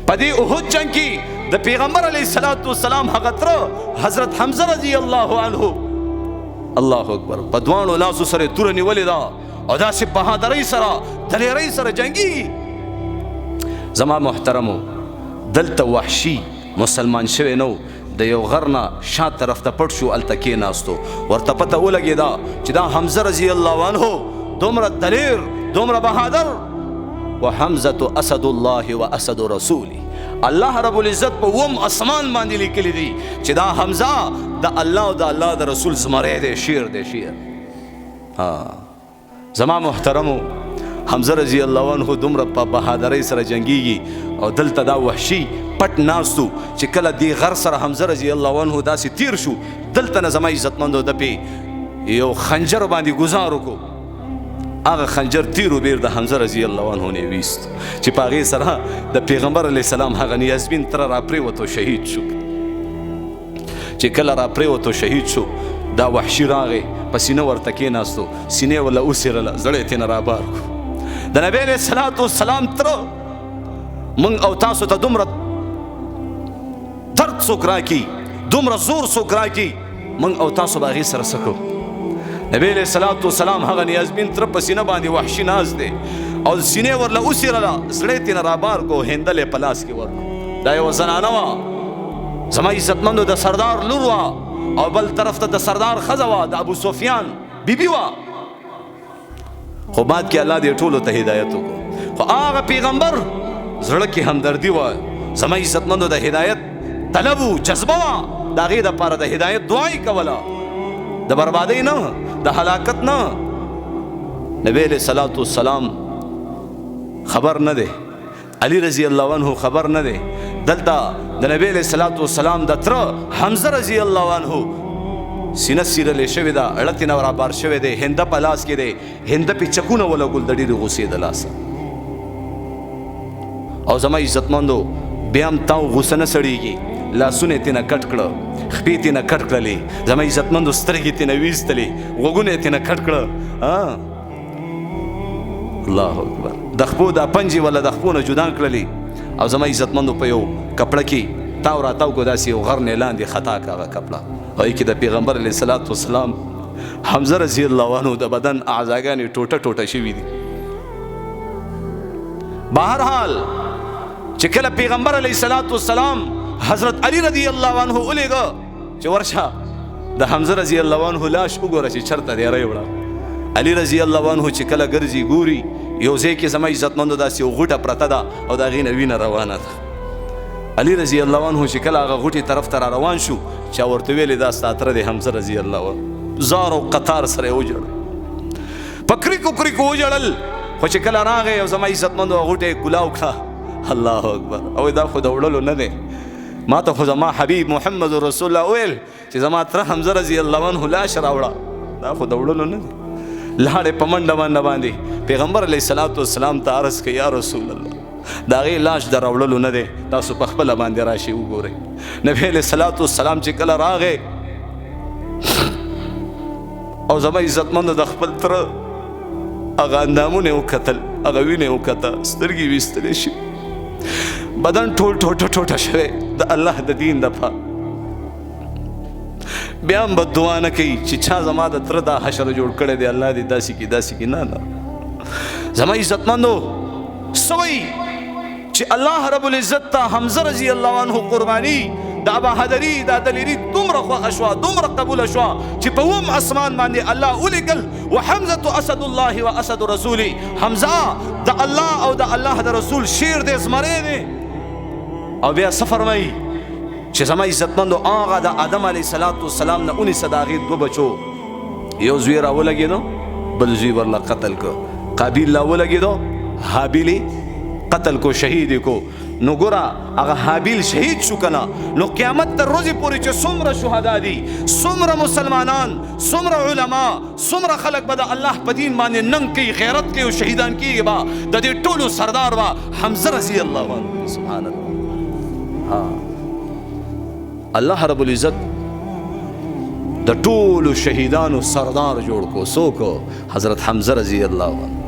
پدی احد جنگ کی د پیغمبر علیه الصلاۃ والسلام هغه تر حضرت حمزه رضی الله عنه الله اکبر په دوانو لاسو سره تور نیولې دا او داسې بهادرۍ سره دلیرۍ سره جنگي. زما محترمو دلته وحشي مسلمان شوی نو د یو غر نه شا طرف ته پټ شو هلته کېناستو ورته پته ولګېده چې دا حمزه رضی الله عنه دومره دلیر دومره بهادر وحمزة اسد الله و اسد رسوله الله رب العزت په وم اسمان باندې لیکلی دی چې دا حمزه د الله او د الله د رسول زمری دی شیر دی شیر. زما محترمو حمزه رضی الله عنه دومره په بهادرۍ سره جنگیږي او دلته دا وحشي پټ ناستو چې کله دی غر سره حمزه رضی الله عنه داسې تیر شو دلته نه زما عزتمندو د پې یو خنجر باندې ګزار وکړو هغه خنجر تیرو بیر د حمزه رضی الله عنه نه ویست چې په هغې سره د پیغمبر علیه السلام هغه نیازبین تره راپرېوتو شهید شو. چې کله راپرېوتو شهید شو دا وحشي راغی په سینه ورته کېناستو سینې ورله وڅېرله زړی یې ترېنه رابار کړو. د نبي علیه الصلاة والسلام تره موږ او تاسو ته دومره درد څوک راکړي دومره زور څوک راکړي موږ او تاسو به هغې سره څه کوو. نبی علیہ الصلوۃ والسلام هغه نیازبین تر په سینه باندې وحشي ناست دی او سینې ورله وڅېرله زړی یې ترېنه رابار کو هندل یې په لاس کې ورکړو. دا یوه زنانه وه زما عزتمندو د سردار لور وه او بل طرف ته د سردار ښځه وه د ابو سفیان بیبي وه. خو بعد کې الله دې ټولو ته هدایت وکړو. خو هغه پیغمبر زړه کې همدردي وه زما عزتمندو د هدایت طلب و جذبه وه د هغې دپاره د هدایت دعا یې کوله د بربادۍ نه د هلاکت نه. نبی علیہ الصلوۃ والسلام خبر نه دی علی رضی الله عنه خبر نه دی دلته د نبی علیہ الصلوۃ والسلام د تره حمزه رضی الله عنه سینه سیرلې شوې ده اړه ترېنه رابار شوی دی هنده په لاس کې دی هنده پې چکونه ولګول د ډېرې غوسې د لاسه. او زما عزتمندو بیا هم تا غوسه نه سړېږي لاسونه یې ترېنه کټ کړه خپې ترېنه کټ کړلې زما عزتمندو سترګې ترېنه ویستلې غوږونه یې ترېنه کټ کړه. الله اکبر د خپو دا پنجې ولا د خپو نه جدا کړلې او زما عزتمندو په یو کپړه کې تاو راتاو کو داسې یو غر نه لاندې خطا کړه هغه کپړه هغې کې د پیغمبر علیه الصلاۃ والسلام حمزه رضی الله عنه د بدن اعضاګانې ټوټه ټوټه شوي دي. بهرحال چې کله پیغمبر علیه الصلاۃ والسلام حضرت علی رضی الله عنه ولیږه چې ورشه د حمزه رضی الله عنه لاش وګوره چې چرته دی ری وړه. علی رضی الله عنه چې کله ګرځي ګوري یو ځای کې زما عزتمندو داسې یو غوټه پرته ده او د هغې نه وینه روانه ده. علی رضی الله عنه چې کله هغه غوټې طرف ته را روان شو چا ورته ویلې دا ستا تره دی حمزه رضی الله عنه زار او قطار سره یې وژړل په کریکو کریکو وژړل. خو چې کله راغی او زما عزتمندو هغه غوټه یې کولاو کړه الله اکبر او دا خو د وړلو نه دی ما ته خو زما حبیب محمد رسول الله ویل چې زما تره حمزه رضی الله عنه لاش راوړه دا خو د وړلو نه دی. لاړې په منډه باندې پیغمبر علیه الصلاۃ والسلام ته عرض کړه یا رسول الله د هغې لاش د راوړلو نه دی تاسو په خپله باندې راشئ وګورئ. نبی علیه الصلاۃ والسلام چې کله راغی او زما عزتمندو د خپل تره هغه اندامونه یې وکتل هغه وینه یې وکته سترګې ویستلی شي بدن ټول ټوټه ټوټه شوی د الله د دین دپاره. بیا هم به دعا نه کوي چې چا زما د تره دا حشر جوړ کړی دی الله دې داسې کړي داسې کړي نه نه. زما عزتمندو څه وایي چې الله رب العزت ته حمزه رضی الله عنه قرباني دا بهادري دا دلیري دومره خوښه شوه دومره قبوله شوه چې په اوم اسمان باندې الله ولیکل وحمزة اسد الله و اسد رسوله حمزه د الله او د الله د رسول شیر دی زمری دی. او بیا څه فرمایي چې زما عزتمندو هغه د آدم علیه الصلاۃ والسلام نه ونیسه د هغې دوه بچو یو زوی را ولګېدو بل زوی ورله قتل کو قابیل لا ولګېدو حابیل قتل کو شهید کو. نو ګوره هغه حابیل شهید شو کنه نو قیامت تر ورځې پورې چې څومره شهدا دي څومره مسلمانان څومره علما څومره خلک به د الله په دین باندې ننګ کوي غیرت کوي او شهیدان کېږي به د دې ټولو سردار به حمزه رضی الله عنه. سبحان الله. الله رب العزت د ټولو شهیدانو سردار جوړ کو څوک حضرت حمزه رضی الله عنه.